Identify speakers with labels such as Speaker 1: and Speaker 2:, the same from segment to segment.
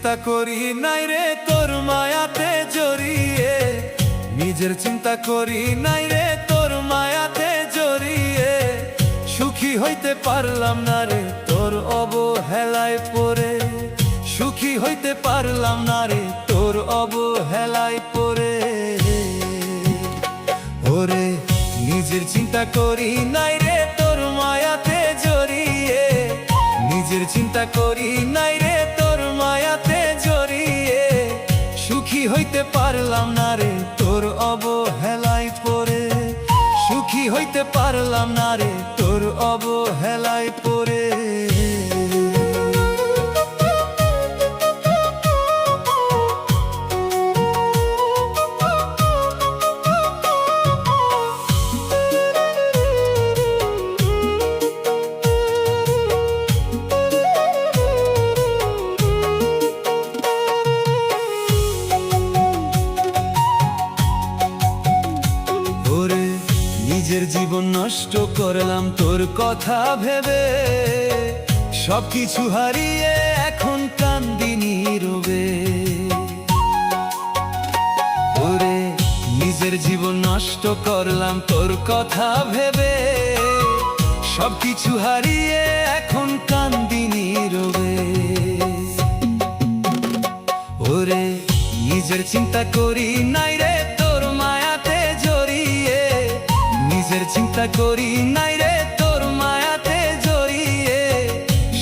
Speaker 1: চিন্তা করি নাই রে তোর মায়াতে জড়িয়ে, নিজের চিন্তা করি নাই রে তোর মায়াতে জড়িয়ে, সুখী হইতে পারলাম না রে তোর অবহেলায় পড়ে, সুখী হইতে পারলাম না রে তোর অবহেলায় পড়ে। ওরে নিজের চিন্তা করি নাই রে তোর মায়াতে জড়িয়ে, নিজের চিন্তা করি নাই রে তোর মায়াতে জড়িয়ে, সুখী হইতে পারলাম না রে তোর অবহেলায় পড়ে, সুখী হইতে পারলাম না রে তোর অবহেলায় পড়ে। নিজের জীবন নষ্ট করলাম তোর কথা ভেবে, সবকিছু হারিয়ে এখন কান্দি নীরবে। ওরে নিজের জীবন নষ্ট করলাম তোর কথা ভেবে, সবকিছু হারিয়ে এখন কান্দি নীরবে। ওরে নিজের চিন্তা করি নাই রে তোর মায়াতে জড়িয়ে, নিজের চিন্তা করি নাই রে তোর মায়াতে জড়িয়ে,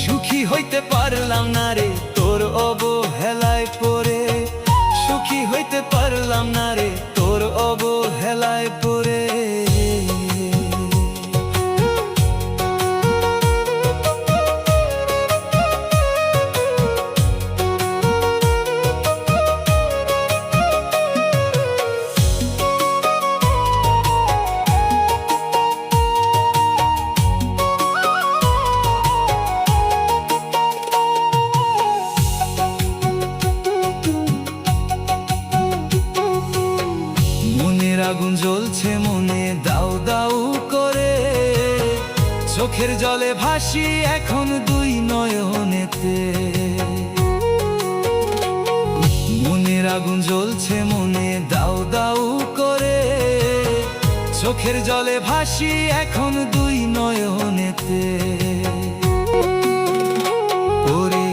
Speaker 1: সুখী হইতে পারলাম না রে তোর অবহেলায় পড়ে, সুখী হইতে পারলাম না রে তোর অবহেলায় পড়ে। আগুন জ্বলছে মনে দাউ দাউ করে, চোখের জলে ভাসি এখন দুই নয়নেতে। মনের আগুন জ্বলছে মনে দাউ দাউ করে, চোখের জলে ভাসি এখন দুই নয়নেতে। ওরে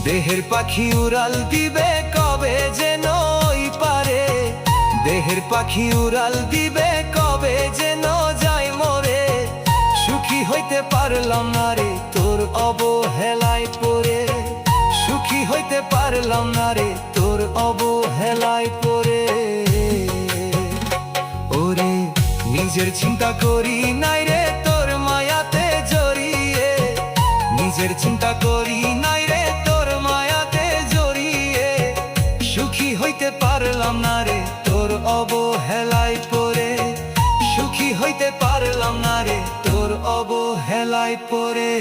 Speaker 1: দেহের পাখি উড়াল দিবে কবে যেন ওই পারে, দেহের পাখি উড়াল দিবে কবে যেন যাই মরে, সুখী হইতে পারলাম না রে তোর অবহেলায় পড়ে, সুখী হইতে পারলাম না রে তোর অবহেলায় পড়ে। ওরে নিজের চিন্তা করি নাই রে তোর মায়াতে জড়িয়ে, নিজের চিন্তা করি নাই রে তোর মায়াতে জড়িয়ে, সুখী হইতে পারলাম না রে তোর অবহেলায় পড়ে, সুখী হইতে পারলাম না রে তোর অবহেলায় পড়ে।